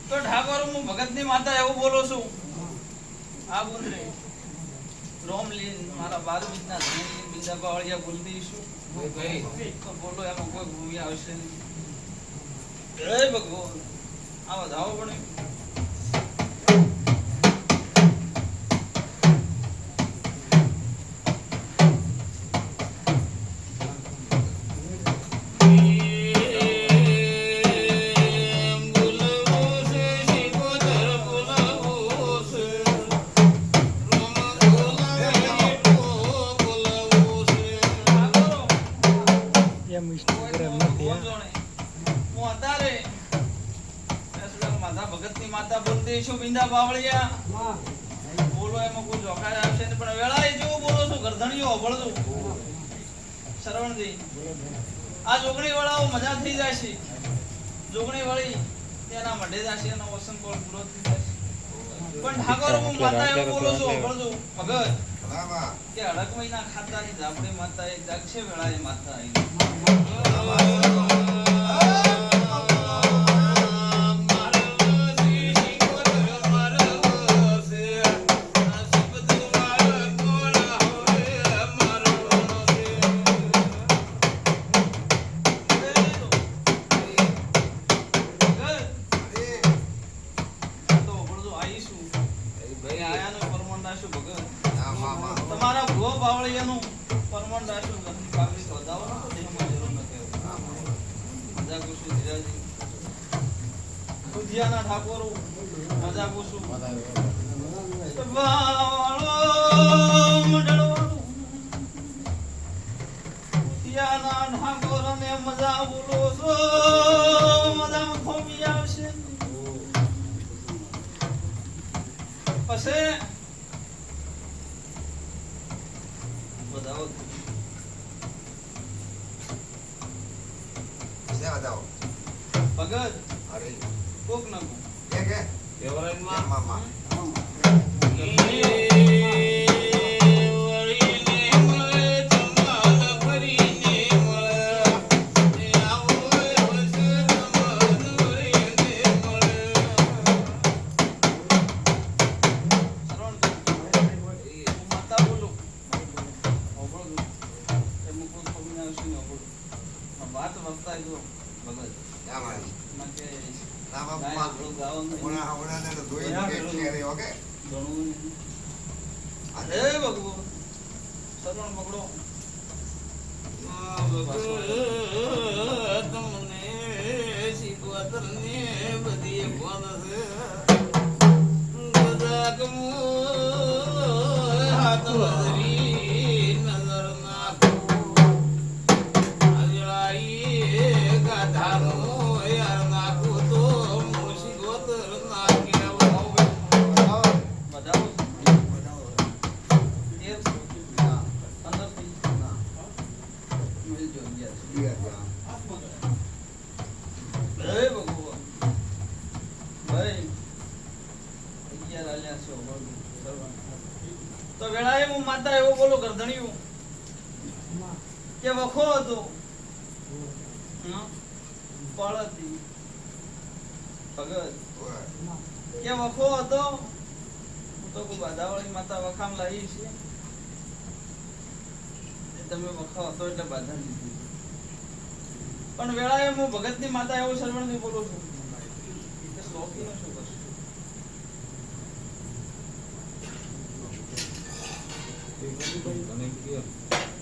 તો તો ઠાકોર હું ભગતની માતા એવું બોલું છું. આ બોલ રે રોમલીન મારા 12 બીજના ધણીલીન બીજા બાવળિયા બોલતી છું. તો બોલો એમાં કોઈ ભૂમિ આવશે નહીં. જય ભગવાન. આવો ધાવો પણ બિંદા બાવળિયા બોલો એમાં કોઈ જોખાય આવશે ને પણ વેળાએ જેવું બોલો છો ગરધણીઓ અભળજો શ્રવણજી. આ જોગણી વાળાઓ મજા થઈ જશે. જોગણી વાળી તેના મઢે જશે એનો વસન કોલ પૂરો થઈ જશે. પણ ઠાકોર હું માતા એવું બોલો છું અભળજો ભગત કે અડક મહિના ખાતાની જાપડી માતા એક જાગશે વેળાએ માતા આવી. તમારા ભૂવો બાવળિયાનું પરમણ રાશુ ગંધી પાકડી શોધાવો તો દેહમાં જરૂર નથી. મજા કુસુ ધીરાજી ખુદિયાના ઠાકોરો મજા કુસુ બાવળો મંડળવાળું ખુદિયાના ઠાકોરને મજા બોલો છો મજામાં ખોમી આવશે પછી ભગત અરે કોક ન કે કે એવરેજ માં મામા વાત વખતા જો ભગત અમારી નકે નામા ઓણા ઓણા ને ધોઈ કે કરે ઓકે ઘણું અરે ભગવો સરવણ પકડો તમને શીખવતર ને બધી કોણ છે ગદા કમુ હાથ વદરી નજર નાખો તો વેળાએ હું માતા એવો બોલો ગરધણીયું કે વખો હતો પડતી ભગત કે વખો હતો તો કો બાધાવાળી માતા વખામ લાવી છે તમે વખો હતો એટલે બાધા લીધી પણ વેળાએ હું ભગતની માતા એવો શરવણથી બોલું છું કે સોફી નો શું કરશું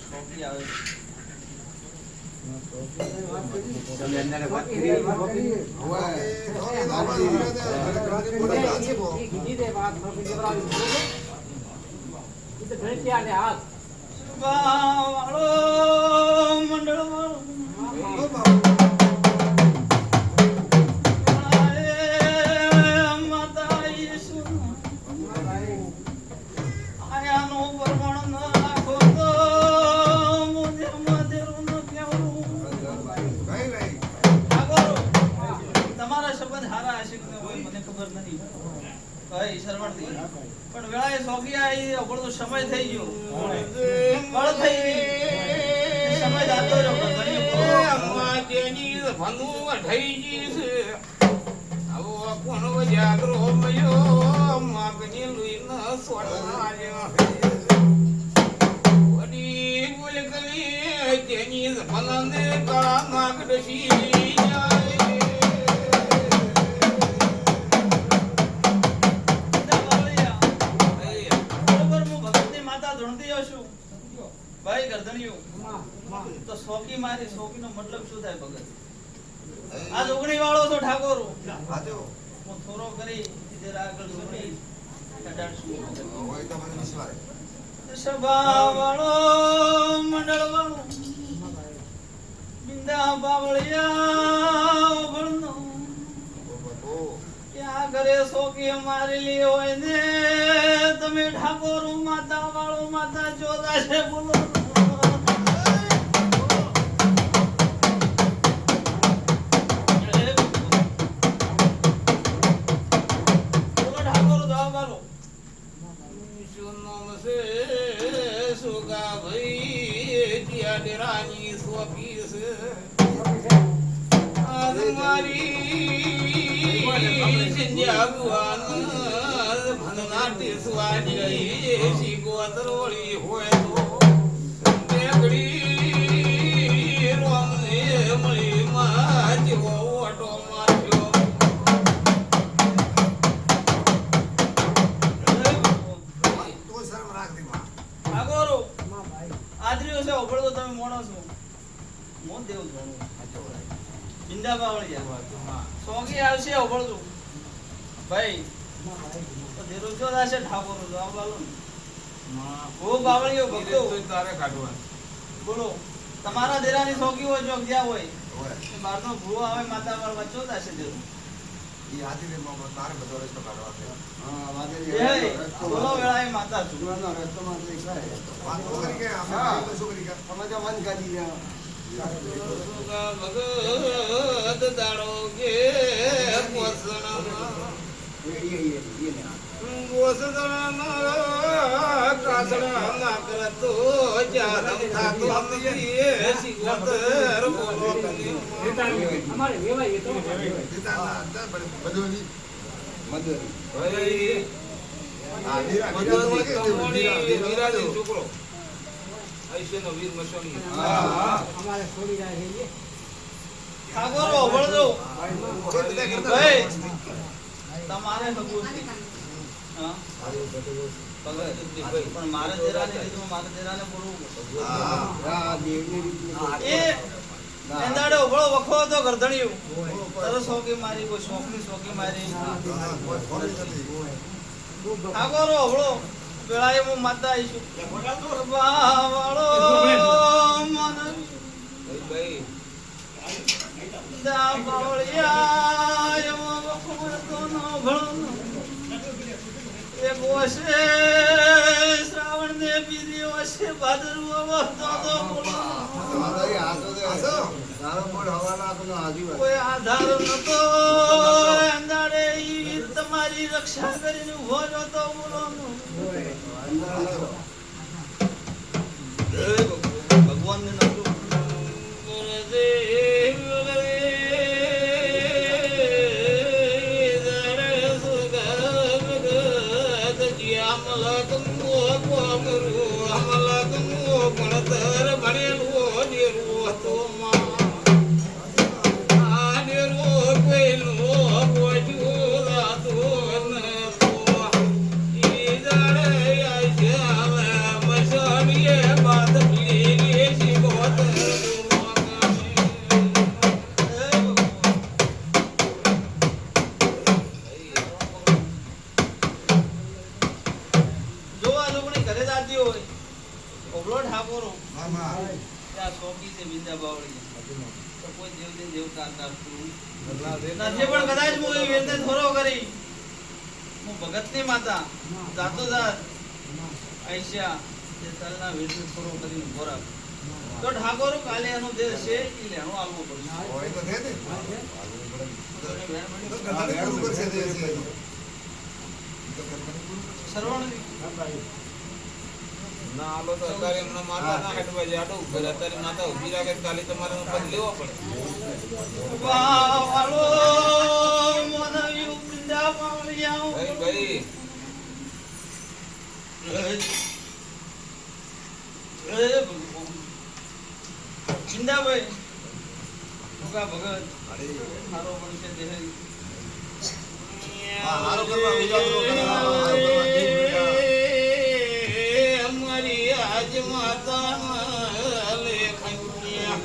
સોફી આવે તમે અંદર વાત કરી હોય ઈ દે વાત સોફી દેવરાવી ઈ તો ઘણી ત્યાં ને હાથ વાળો મંડળ વાળો પણ વેળાએ સોગિયા એ અગળો સમય થઈ ગયો બળ થઈ ગઈ સમય જાતો રહ્યો ઘણી અમ્મા તેની ભનું થઈ ગઈ છે આવો કોણ જાગરો મયો માગની લુઈના સોનાર્યો વડી બોલ ગલી તેની ભલંદે કળા નાગડશી ભાઈ ગરદણીઓ તો સોકી મારી સોકી નો મતલબ શું થાય ભગત આ જોગણી વાળો તો ઠાકોર હું થોરો કરી જરા આગળ સુની સભા વાળો મંડળ વાળો બિંદા બાવળિયા ભણનો ક્યાં ઘરે સોકી મારેલી હોય ને તમે ઠાકોર માતા વાળો માતા જોતા છે બોલો રાની સોપીસ આજ મારી સિંધ્યા ભુવન ભનનાટી સ્વાડી શીગોતરોળી હોય તો બેગડી રોમને મળી માજ્યો ઓટો માર્યો તો શરમ રાખ દી માં આગોરો આદરીઓ છે ઓબળો તમે મોણો છો મોન દેવ જોણો બિંદા બાવળિયા સોગી આવશે ઓબળો ભાઈ તો દેરો જો દાશે ઠાકોર જવાબ આલો ને ઓ બાવળિયો ભક્તો તારે કાઢવા બોલો તમારા દેરાની સોગી હોય જો ગયા હોય બારનો ભૂવો આવે માતા વાળ વચ્ચો દાશે દેરો ઈ હાથી ને માં તારે બધો રસ્તો કાઢવા છે હા વાદે બોલો વેળાએ માતા છું સુવાનો રસ્તો માં લઈ જાય વાત તો કરી કે અમે તો શું કરી કે અમે તો મન કાઢી ગયા ભગત દાડો કે પોસણ કાસણા ના કરતો જારમ થાતો અમીએ સિગોતર બોલો અમારે વેવાય તો દીતા બધું મધુર ભાઈ આ વીરા મદદ કમોણી વિરાજી છોકરો આઈશેનો વીર મસોની હા અમારે છોડી જાય છે ઠાકોર ઓબળો ભાઈ તમારે હગું છે હા ભગત પણ મારે દેરાને લીધું મારે દેરાને બોલવું આ દેવની રીત એ એંદાડે ઓબળો વખો હતો ગરધણિયું તરસ સોકી મારી કોઈ શોખની સોકી મારી કોઈ ફોન નથી ઠાકોર ઓબળો વેળાએ હું માતા આવીશું વાળો મન ભાઈ દા બાવળિયા એવો વખો તો ન ભણો એક વર્ષે શ્રાવણ ને બીજી વર્ષે ભાદરવો વખતો તો બોલો તારો પણ હવાના તો આજીવા કોઈ આધાર નતો અંધારે ઈ તમારી રક્ષા કરીને ઉભો રહ્યો બોલો ભગવાન ને નતું ભગતની માતા જાતો જાત આઈશા જે તલના વીરને થોડો કરીને ખોરાક તો ઠાકોર કાલે એનો જે છે એ લેણો આવવો પડશે હોય તો દે દે સરવણ ના આલો તો અત્યારે એમના માતા ના હેઠવા જાય આડો ઉપર અત્યારે માતા ઉભી રાખે કાલે તમારે પદ લેવો પડે વાળો મોનવ્યું બિંદા પાવળિયા ભાઈ ચિંદાભાઈ ભગત હારો બનશે દેહ હારો કરવા વિચારો કરો, હારો કરવા જીત વિચારો. અમારી આજ માતા લેખન્યા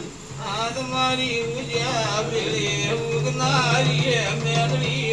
આજ મારી ઉજા બેલે ઉગનારી મેળવી